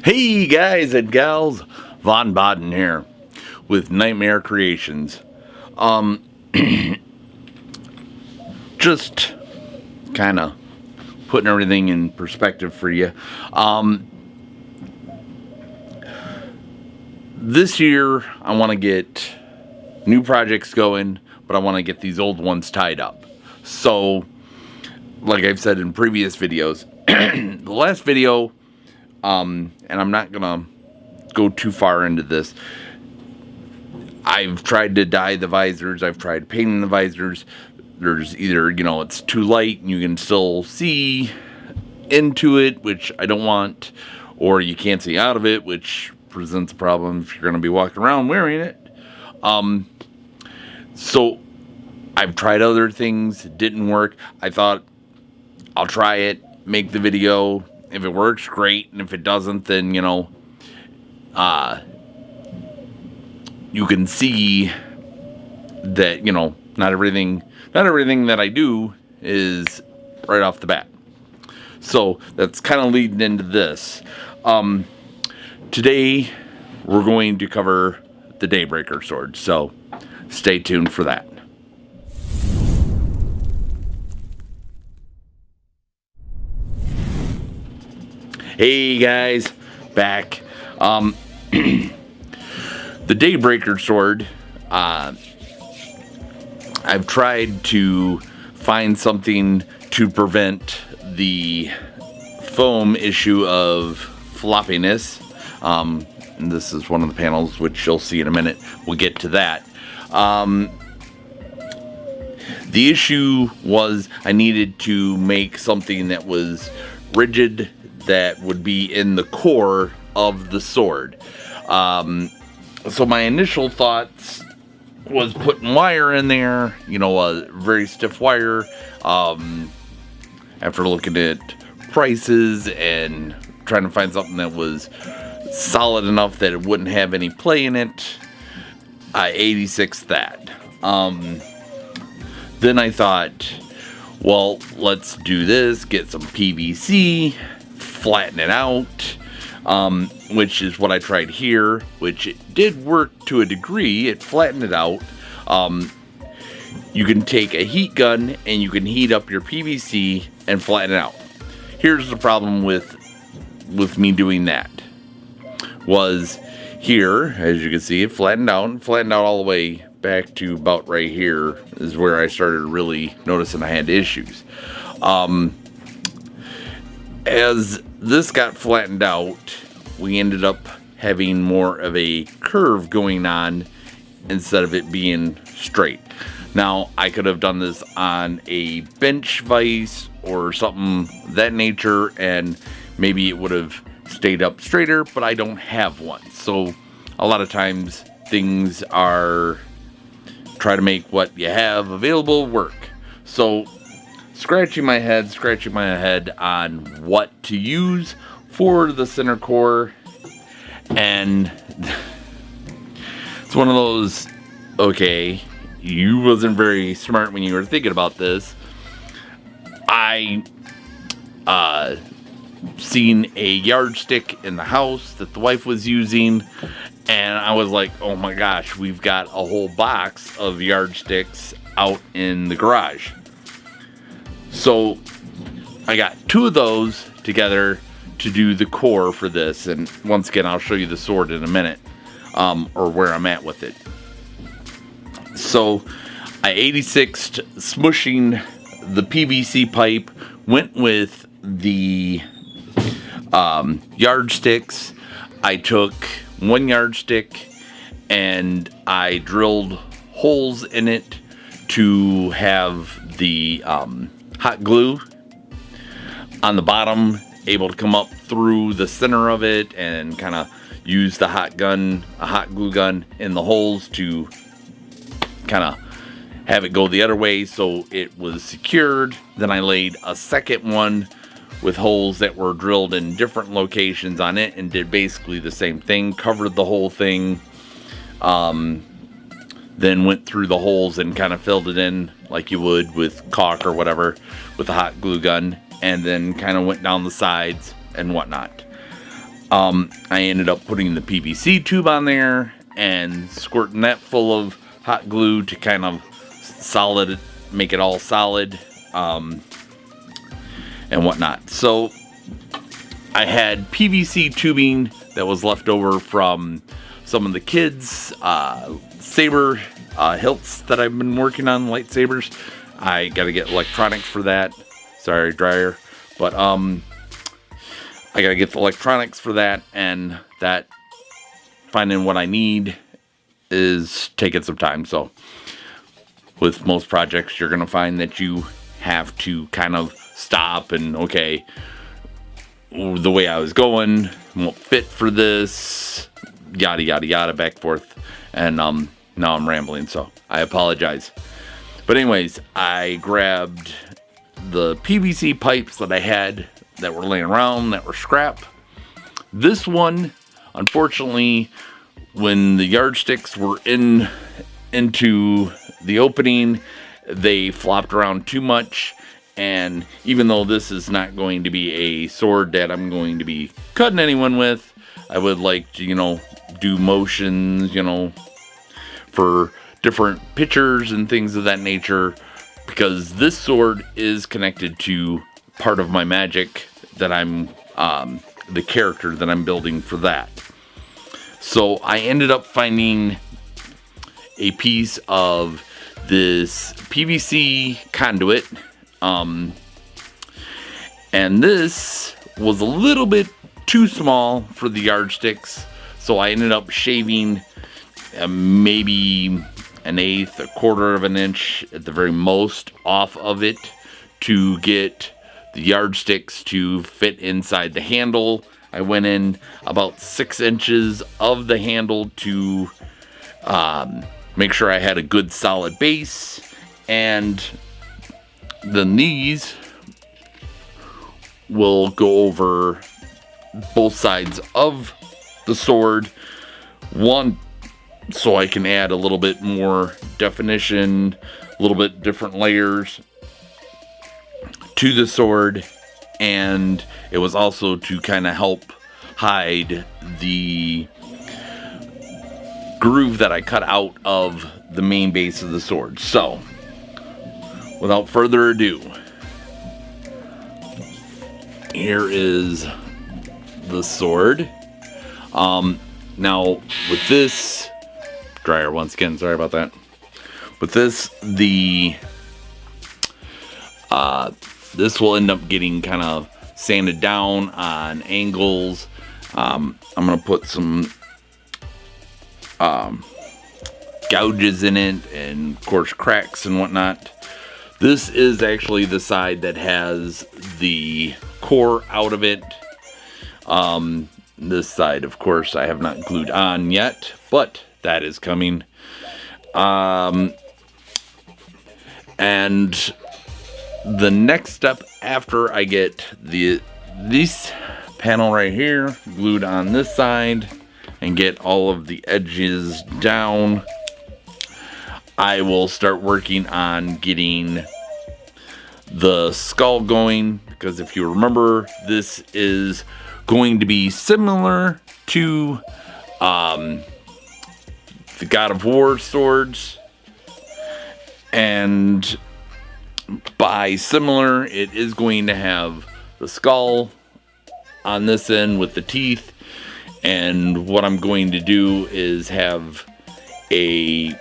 Hey guys and gals, Von Baden here with Nightmare Creations. Just kind of putting everything in perspective for you. This year I want to get new projects going, but I want to get these old ones tied up. So, like I've said in previous videos, the last video, and I'm not gonna go too far into this. I've tried to dye the visors. I've tried painting the visors. There's either, it's too light and you can still see into it, which I don't want, or you can't see out of it, which presents a problem if you're going to be walking around wearing it. So I've tried other things. It didn't work. I thought I'll try it, make the video. If it works, great. And if it doesn't, then, you can see that, not everything that I do is right off the bat. So that's kind of leading into this. Today we're going to cover the Daybreaker Sword, so stay tuned for that. Hey guys, back. The Daybreaker Sword, I've tried to find something to prevent the foam issue of floppiness. And this is one of the panels, which you'll see in a minute. We'll get to that. The issue was I needed to make something that was rigid, that would be in the core of the sword. So my initial thoughts was putting wire in there, a very stiff wire. After looking at prices and trying to find something that was solid enough that it wouldn't have any play in it, I 86'd that. Then I thought, well, let's do this, get some PVC, flatten it out, which is what I tried here, which it did work to a degree. It flattened it out. You can take a heat gun and you can heat up your PVC and flatten it out. Here's the problem with me doing that. Was here, as you can see, it flattened out all the way back to about right here is where I started really noticing I had issues. As this got flattened out, we ended up having more of a curve going on instead of it being straight. Now, I could have done this on a bench vise or something of that nature, and maybe it would have stayed up straighter, but I don't have one. So a lot of times things are try to make what you have available work. So scratching my head on what to use for the center core, and it's one of those, okay, you wasn't very smart when you were thinking about this. I seen a yardstick in the house that the wife was using, and I was like, oh my gosh, we've got a whole box of yardsticks out in the garage. So I got two of those together to do the core for this, and once again I'll show you the sword in a minute, or where I'm at with it. So I 86'd smushing the PVC pipe, went with the yardsticks. I took one yardstick and I drilled holes in it to have the hot glue on the bottom able to come up through the center of it, and kind of use the hot glue gun in the holes to kind of have it go the other way so it was secured. Then I laid a second one with holes that were drilled in different locations on it and did basically the same thing, covered the whole thing, then went through the holes and kind of filled it in like you would with caulk or whatever with a hot glue gun, and then kind of went down the sides and whatnot. I ended up putting the PVC tube on there and squirting that full of hot glue to kind of make it all solid, and whatnot. So I had PVC tubing that was left over from some of the kids' saber hilts that I've been working on, lightsabers. I got to get electronics for that. Sorry, dryer. But I got to get the electronics for that, and that finding what I need is taking some time. So with most projects, you're going to find that you have to kind of stop and, okay, the way I was going won't fit for this, yada yada yada, back and forth. And now I'm rambling, so I apologize. But anyways, I grabbed the PVC pipes that I had that were laying around that were scrap. This one, unfortunately, when the yardsticks were into the opening, they flopped around too much. And even though this is not going to be a sword that I'm going to be cutting anyone with, I would like to, do motions, for different pictures and things of that nature, because this sword is connected to part of my magic that I'm, the character that I'm building for that. So I ended up finding a piece of this PVC conduit. And this was a little bit too small for the yardsticks, so I ended up shaving maybe an eighth, a quarter of an inch at the very most off of it to get the yardsticks to fit inside the handle. I went in about 6 inches of the handle to make sure I had a good solid base, and then these will go over both sides of the sword. One, so I can add a little bit more definition, a little bit different layers to the sword. And it was also to kind of help hide the groove that I cut out of the main base of the sword. So without further ado, here is the sword. Now with this dryer, once again, sorry about that. With this, this will end up getting kind of sanded down on angles. I'm gonna put some gouges in it, and of course cracks and whatnot. This is actually the side that has the core out of it. This side, of course, I have not glued on yet, but that is coming. And the next step after I get this panel right here glued on this side and get all of the edges down, I will start working on getting the skull going, because if you remember, this is going to be similar to the God of War swords, and by similar, it is going to have the skull on this end with the teeth. And what I'm going to do is have a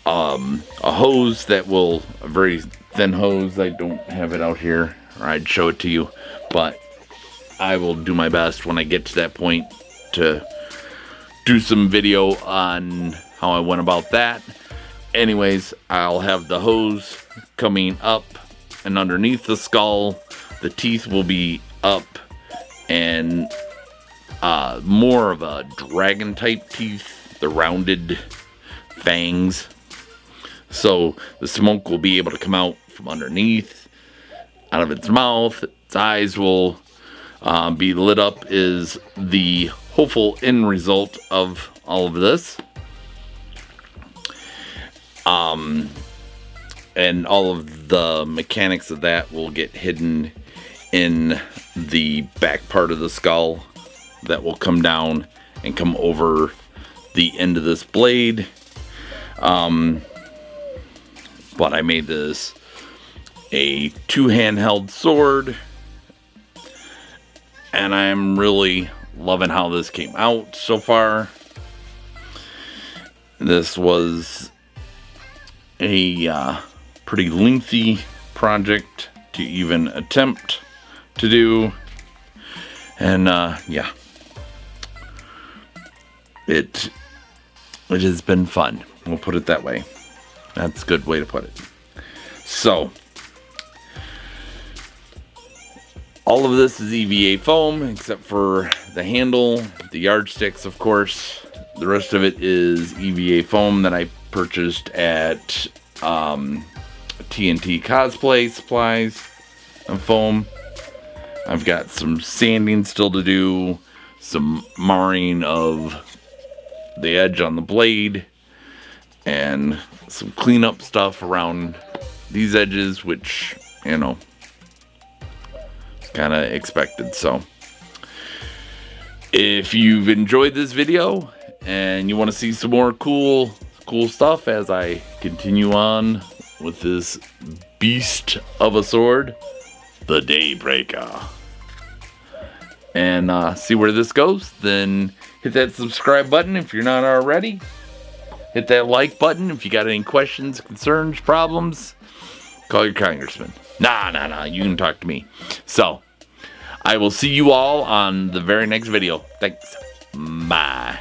hose that will, a very thin hose. I don't have it out here, or I'd show it to you, but I will do my best when I get to that point to do some video on how I went about that. Anyways, I'll have the hose coming up and underneath the skull. The teeth will be up and more of a dragon type teeth, the rounded fangs. So the smoke will be able to come out from underneath, out of its mouth. Its eyes will be lit up, is the hopeful end result of all of this. And all of the mechanics of that will get hidden in the back part of the skull that will come down and come over the end of this blade. But I made this a two-handheld sword, and I'm really loving how this came out so far. This was a pretty lengthy project to even attempt to do, and yeah, it has been fun, we'll put it that way. That's a good way to put it. So all of this is EVA foam except for the handle, the yardsticks, of course. The rest of it is EVA foam that I purchased at TNT Cosplay Supplies and foam. I've got some sanding still to do, some marring of the edge on the blade, and some cleanup stuff around these edges, which, you know, kind of expected. So if you've enjoyed this video and you want to see some more cool stuff as I continue on with this beast of a sword, the Daybreaker, and see where this goes, then hit that subscribe button if you're not already. Hit that like button if you got any questions, concerns, problems. Call your congressman. Nah, you can talk to me. So I will see you all on the very next video. Thanks. Bye.